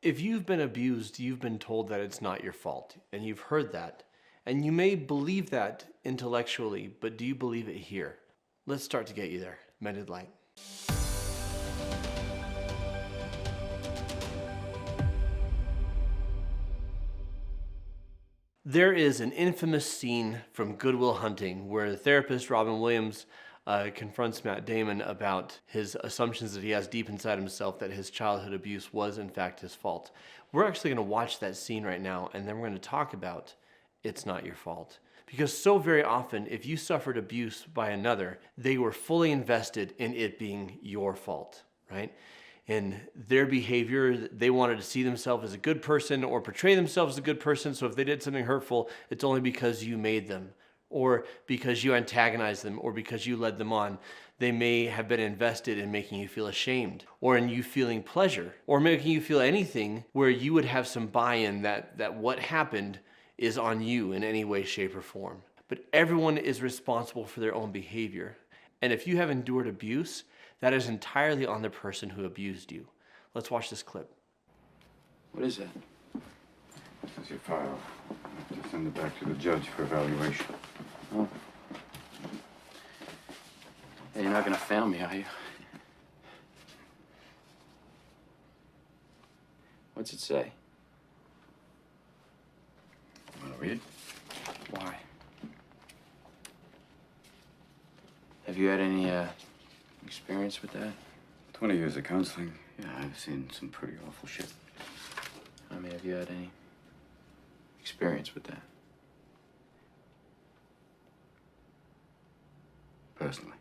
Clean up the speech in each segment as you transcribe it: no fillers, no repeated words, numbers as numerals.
If you've been abused, you've been told that it's not your fault, and you've heard that. And you may believe that intellectually, but do you believe it here? Let's start to get you there. Mended light. There is an infamous scene from Good Will Hunting where the therapist Robin Williams confronts Matt Damon about his assumptions that he has deep inside himself that his childhood abuse was in fact his fault. We're actually going to watch that scene right now, and then we're going to talk about it's not your fault. Because so very often, if you suffered abuse by another, they were fully invested in it being your fault, right? In their behavior, they wanted to see themselves as a good person or portray themselves as a good person. So if they did something hurtful, it's only because you made them, or because you antagonized them, or because you led them on. They may have been invested in making you feel ashamed, or in you feeling pleasure, or making you feel anything where you would have some buy-in that what happened is on you in any way, shape, or form. But everyone is responsible for their own behavior. And if you have endured abuse, that is entirely on the person who abused you. Let's watch this clip. What is that? This is your file. I have to send it back to the judge for evaluation. Oh. Hey, you're not gonna fail me, are you? What's it say? Want to read it? Why? Have you had any, experience with that? 20 years of counseling. Yeah, I've seen some pretty awful shit. I mean, have you had any experience with that? Personally.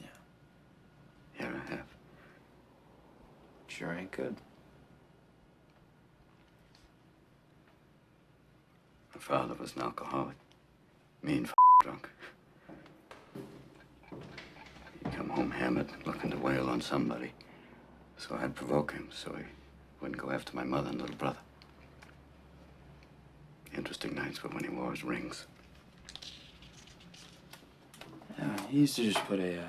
Yeah. Yeah, I have. Sure ain't good. My father was an alcoholic. Mean drunk. He'd come home hammered, looking to wail on somebody. So I'd provoke him so he wouldn't go after my mother and little brother. Interesting nights were when he wore his rings. Yeah, he used to just put a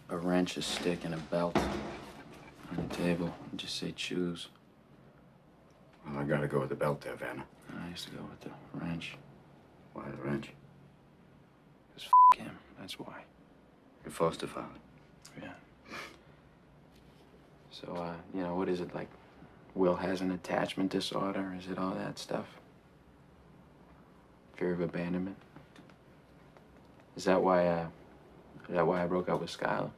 wrench, a stick, and a belt on the table and just say choose. Well, I gotta go with the belt there, Vanna. I used to go with the wrench. Why the wrench? Because him, that's why. Your foster father. Yeah. So, what is it, like, Will has an attachment disorder? Is it all that stuff? Fear of abandonment? Is that why I broke up with Skylar?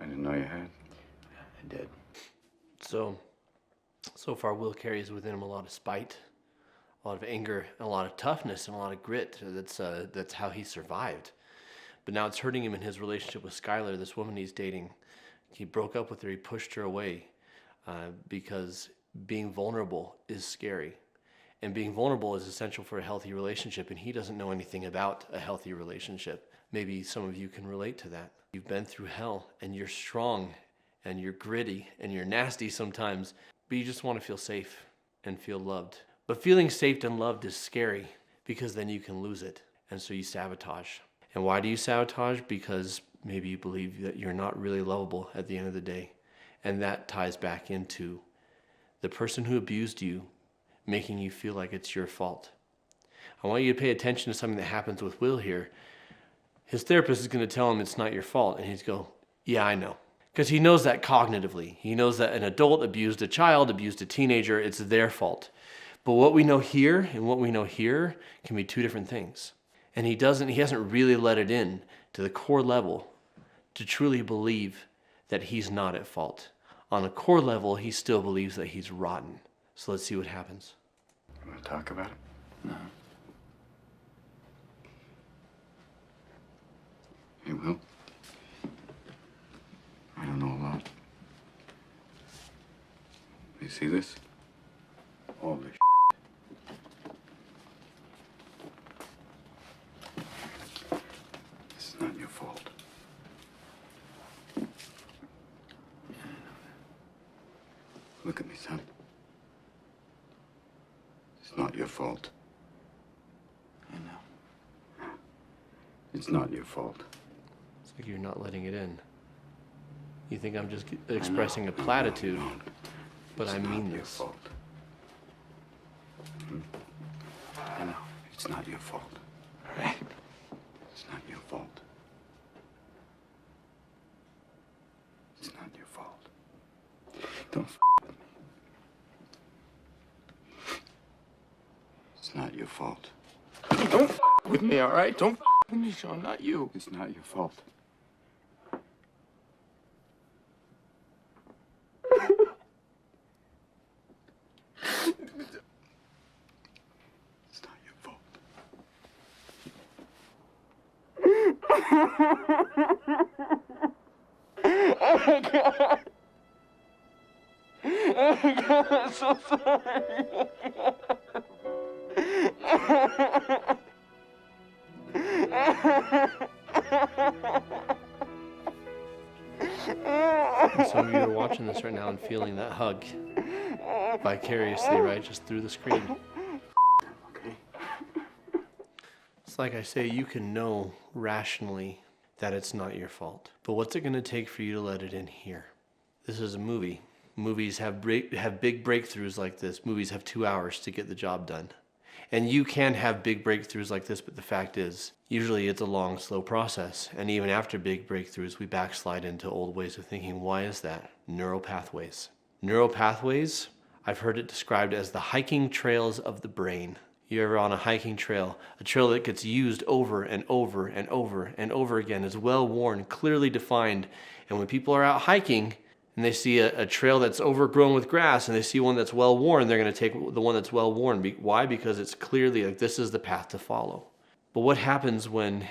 I didn't know you had. Yeah, I did. So far, Will carries within him a lot of spite, a lot of anger, and a lot of toughness, and a lot of grit. That's how he survived. But now it's hurting him in his relationship with Skylar, this woman he's dating. He broke up with her. He pushed her away because being vulnerable is scary. And being vulnerable is essential for a healthy relationship, and he doesn't know anything about a healthy relationship. Maybe some of you can relate to that. You've been through hell, and you're strong, and you're gritty, and you're nasty sometimes, but you just want to feel safe and feel loved. But feeling safe and loved is scary because then you can lose it, and so you sabotage. And why do you sabotage? Because maybe you believe that you're not really lovable at the end of the day. And that ties back into the person who abused you making you feel like it's your fault. I want you to pay attention to something that happens with Will here. His therapist is going to tell him it's not your fault. And he's go, yeah, I know. Because he knows that cognitively. He knows that an adult abused a child, abused a teenager, it's their fault. But what we know here and what we know here can be two different things. And he hasn't really let it in to the core level to truly believe that he's not at fault. On a core level, he still believes that he's rotten. So let's see what happens. You want to talk about it? No. Hey, Will. I don't know a lot. You see this? All this This is not your fault. Look at me, son. It's not your fault. I know. It's not your fault. It's like you're not letting it in. You think I'm just expressing a platitude, but I mean Your this. fault. I know. It's not your fault. Right? It's not your fault. It's not your fault. Don't with me. It's not your fault. Don't with me, all right? Don't with me, Sean. Not you. It's not your fault. It's not your fault. Oh, God. Oh, God, I'm so sorry. And some of you are watching this right now and feeling that hug vicariously, right? Just through the screen. Okay. It's like I say, you can know rationally that it's not your fault. But what's it going to take for you to let it in here? This is a movie. Movies have big breakthroughs like this. Movies have 2 hours to get the job done. And you can have big breakthroughs like this, but the fact is, usually it's a long, slow process. And even after big breakthroughs, we backslide into old ways of thinking. Why is that? Neural pathways. Neural pathways, I've heard it described as the hiking trails of the brain. You're ever on a hiking trail, a trail that gets used over and over and over and over again, is well worn, clearly defined. And when people are out hiking and they see a trail that's overgrown with grass and they see one that's well worn, they're going to take the one that's well worn. Why? Because it's clearly like this is the path to follow. But what happens when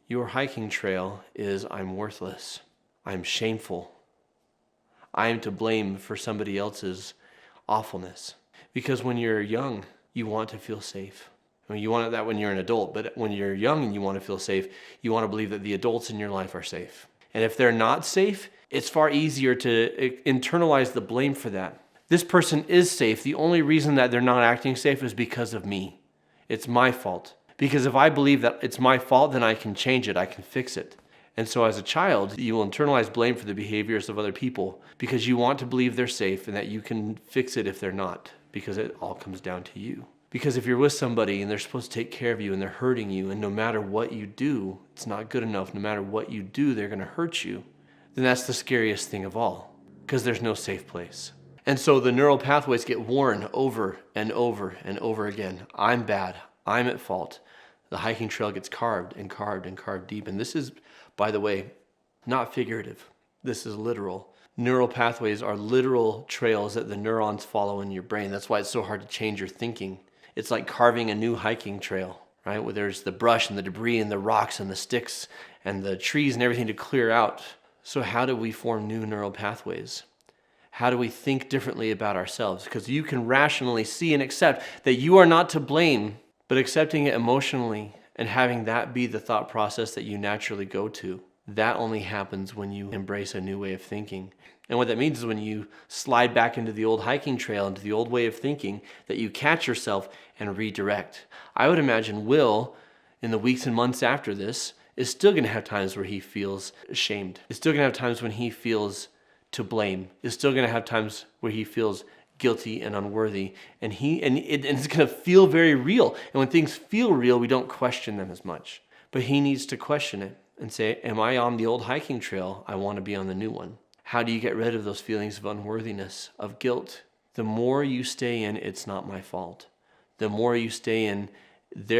your hiking trail is I'm worthless, I'm shameful, I am to blame for somebody else's awfulness? Because when you're young, you want to feel safe. I mean, you want that when you're an adult, but when you're young and you want to feel safe, you want to believe that the adults in your life are safe. And if they're not safe, it's far easier to internalize the blame for that. This person is safe. The only reason that they're not acting safe is because of me. It's my fault. Because if I believe that it's my fault, then I can change it. I can fix it. And so as a child, you will internalize blame for the behaviors of other people because you want to believe they're safe and that you can fix it if they're not, because it all comes down to you. Because if you're with somebody and they're supposed to take care of you and they're hurting you, and no matter what you do, it's not good enough. No matter what you do, they're going to hurt you. Then that's the scariest thing of all, because there's no safe place. And so the neural pathways get worn over and over and over again. I'm bad. I'm at fault. The hiking trail gets carved and carved and carved deep. And this is, by the way, not figurative. This is literal. Neural pathways are literal trails that the neurons follow in your brain. That's why it's so hard to change your thinking. It's like carving a new hiking trail, right? Where there's the brush and the debris and the rocks and the sticks and the trees and everything to clear out. So how do we form new neural pathways? How do we think differently about ourselves? Because you can rationally see and accept that you are not to blame, but accepting it emotionally and having that be the thought process that you naturally go to, that only happens when you embrace a new way of thinking. And what that means is when you slide back into the old hiking trail, into the old way of thinking, that you catch yourself and redirect. I would imagine Will, in the weeks and months after this, is still going to have times where he feels ashamed. Is still going to have times when he feels to blame. Is still going to have times where he feels guilty and unworthy. And it's going to feel very real. And when things feel real, we don't question them as much. But he needs to question it and say, am I on the old hiking trail? I want to be on the new one. How do you get rid of those feelings of unworthiness, of guilt? The more you stay in, it's not my fault. The more you stay in, they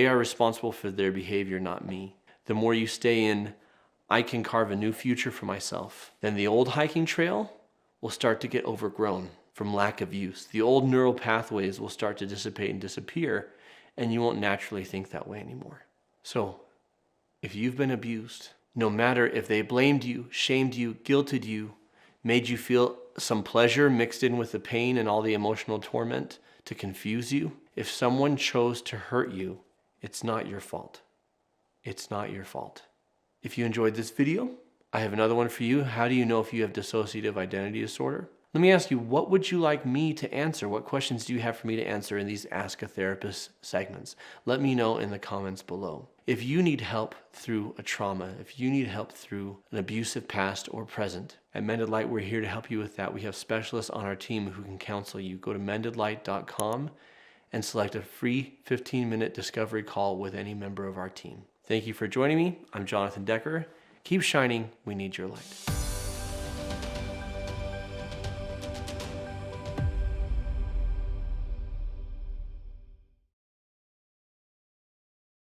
are responsible for their behavior, not me. The more you stay in, I can carve a new future for myself. Then the old hiking trail will start to get overgrown from lack of use. The old neural pathways will start to dissipate and disappear, and you won't naturally think that way anymore. So, if you've been abused, no matter if they blamed you, shamed you, guilted you, made you feel some pleasure mixed in with the pain and all the emotional torment to confuse you, if someone chose to hurt you, it's not your fault. It's not your fault. If you enjoyed this video, I have another one for you. How do you know if you have dissociative identity disorder? Let me ask you, what would you like me to answer? What questions do you have for me to answer in these Ask a Therapist segments? Let me know in the comments below. If you need help through a trauma, if you need help through an abusive past or present, at Mended Light, we're here to help you with that. We have specialists on our team who can counsel you. Go to mendedlight.com and select a free 15-minute discovery call with any member of our team. Thank you for joining me. I'm Jonathan Decker. Keep shining. We need your light.